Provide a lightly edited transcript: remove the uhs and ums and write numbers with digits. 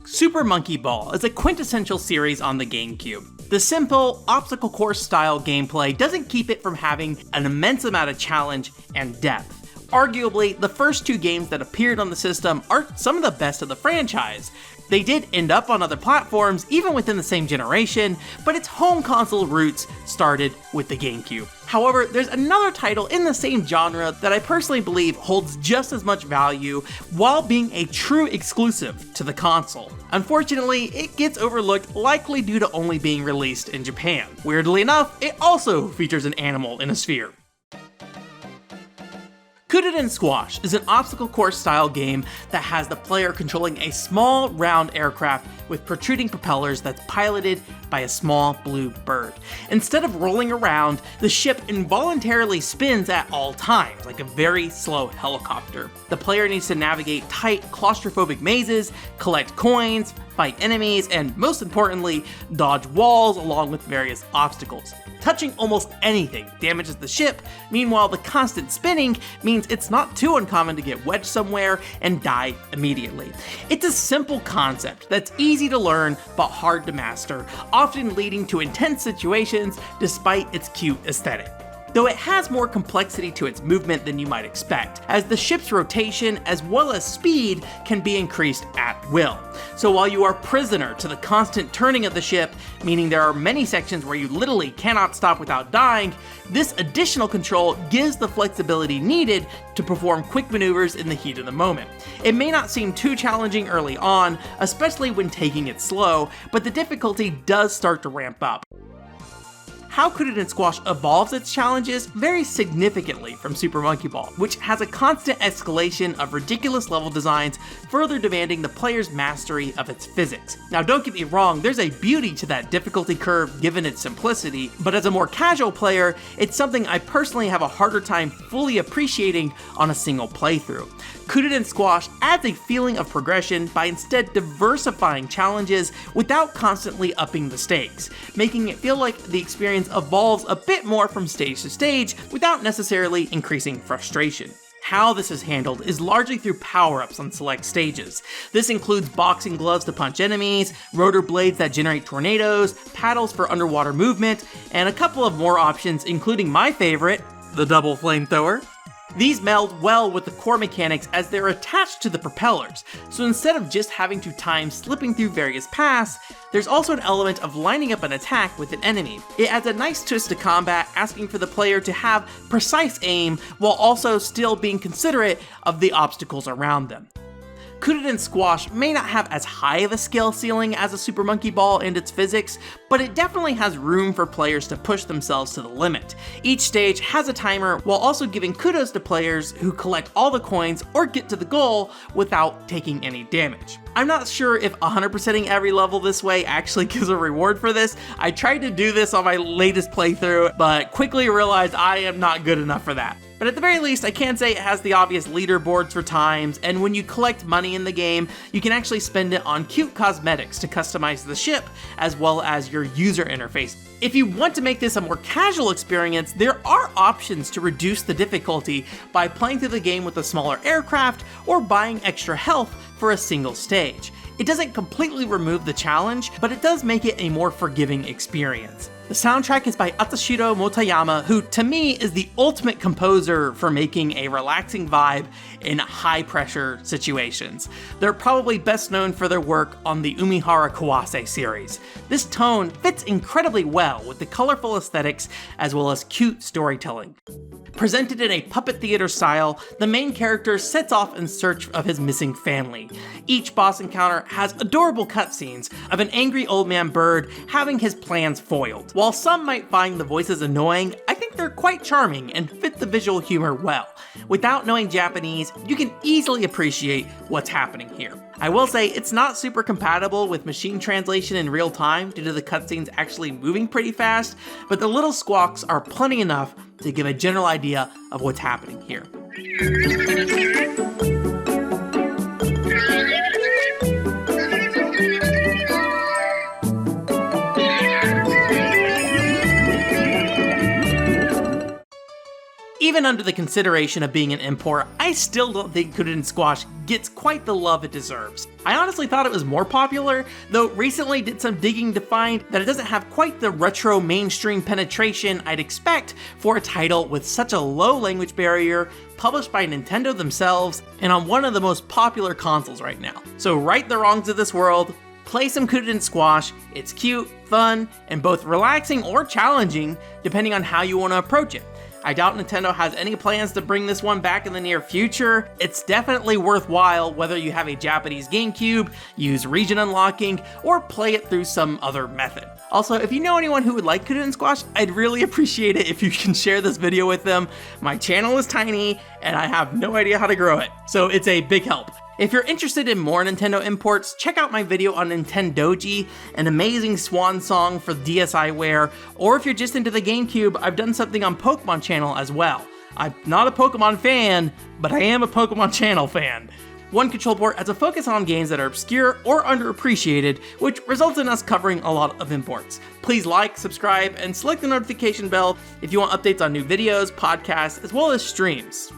Super Monkey Ball is a quintessential series on the GameCube. The simple, obstacle course style gameplay doesn't keep it from having an immense amount of challenge and depth. Arguably, the first two games that appeared on the system are some of the best of the franchise. They did end up on other platforms, even within the same generation, but its home console roots started with the GameCube. However, there's another title in the same genre that I personally believe holds just as much value while being a true exclusive to the console. Unfortunately, it gets overlooked, likely due to only being released in Japan. Weirdly enough, it also features an animal in a sphere. Kururin Squash is an obstacle course style game that has the player controlling a small round aircraft with protruding propellers that's piloted by a small blue bird. Instead of rolling around, the ship involuntarily spins at all times, like a very slow helicopter. The player needs to navigate tight, claustrophobic mazes, collect coins, fight enemies, and most importantly, dodge walls along with various obstacles. Touching almost anything damages the ship. Meanwhile, the constant spinning means it's not too uncommon to get wedged somewhere and die immediately. It's a simple concept that's easy to learn but hard to master, often leading to intense situations despite its cute aesthetic. Though it has more complexity to its movement than you might expect, as the ship's rotation as well as speed can be increased at will. So while you are prisoner to the constant turning of the ship, meaning there are many sections where you literally cannot stop without dying, this additional control gives the flexibility needed to perform quick maneuvers in the heat of the moment. It may not seem too challenging early on, especially when taking it slow, but the difficulty does start to ramp up. How Kururin Squash evolves its challenges varies significantly from Super Monkey Ball, which has a constant escalation of ridiculous level designs, further demanding the player's mastery of its physics. Now don't get me wrong, there's a beauty to that difficulty curve given its simplicity, but as a more casual player, it's something I personally have a harder time fully appreciating on a single playthrough. Kururin Squash adds a feeling of progression by instead diversifying challenges without constantly upping the stakes, making it feel like the experience evolves a bit more from stage to stage without necessarily increasing frustration. How this is handled is largely through power-ups on select stages. This includes boxing gloves to punch enemies, rotor blades that generate tornadoes, paddles for underwater movement, and a couple of more options including my favorite, the double flamethrower. These meld well with the core mechanics as they're attached to the propellers, so instead of just having to time slipping through various paths, there's also an element of lining up an attack with an enemy. It adds a nice twist to combat, asking for the player to have precise aim while also still being considerate of the obstacles around them. Kururin Squash may not have as high of a skill ceiling as a Super Monkey Ball and its physics, but it definitely has room for players to push themselves to the limit. Each stage has a timer while also giving kudos to players who collect all the coins or get to the goal without taking any damage. I'm not sure if 100%ing every level this way actually gives a reward for this. I tried to do this on my latest playthrough, but quickly realized I am not good enough for that. But at the very least, I can say it has the obvious leaderboards for times, and when you collect money in the game, you can actually spend it on cute cosmetics to customize the ship, as well as your user interface. If you want to make this a more casual experience, there are options to reduce the difficulty by playing through the game with a smaller aircraft or buying extra health for a single stage. It doesn't completely remove the challenge, but it does make it a more forgiving experience. The soundtrack is by Atsushiro Motoyama, who to me is the ultimate composer for making a relaxing vibe in high-pressure situations. They're probably best known for their work on the Umihara Kawase series. This tone fits incredibly well with the colorful aesthetics as well as cute storytelling. Presented in a puppet theater style, the main character sets off in search of his missing family. Each boss encounter has adorable cutscenes of an angry old man bird having his plans foiled. While some might find the voices annoying, I think they're quite charming and fit the visual humor well. Without knowing Japanese, you can easily appreciate what's happening here. I will say it's not super compatible with machine translation in real time due to the cutscenes actually moving pretty fast, but the little squawks are plenty enough to give a general idea of what's happening here. even under the consideration of being an import, I still don't think Kururin Squash gets quite the love it deserves. I honestly thought it was more popular, though recently did some digging to find that it doesn't have quite the retro mainstream penetration I'd expect for a title with such a low language barrier, published by Nintendo themselves, and on one of the most popular consoles right now. So right the wrongs of this world, play some Kururin Squash. It's cute, fun, and both relaxing or challenging depending on how you want to approach it. I doubt Nintendo has any plans to bring this one back in the near future. It's definitely worthwhile whether you have a Japanese GameCube, use region unlocking, or play it through some other method. Also, if you know anyone who would like Kururin Squash, I'd really appreciate it if you can share this video with them. My channel is tiny, and I have no idea how to grow it, so it's a big help. If you're interested in more Nintendo imports, check out my video on Nintendoji, an amazing swan song for DSiWare, or if you're just into the GameCube, I've done something on Pokemon channel as well. I'm not a Pokemon fan, but I am a Pokemon channel fan. One control port has a focus on games that are obscure or underappreciated, which results in us covering a lot of imports. Please like, subscribe, and select the notification bell if you want updates on new videos, podcasts, as well as streams.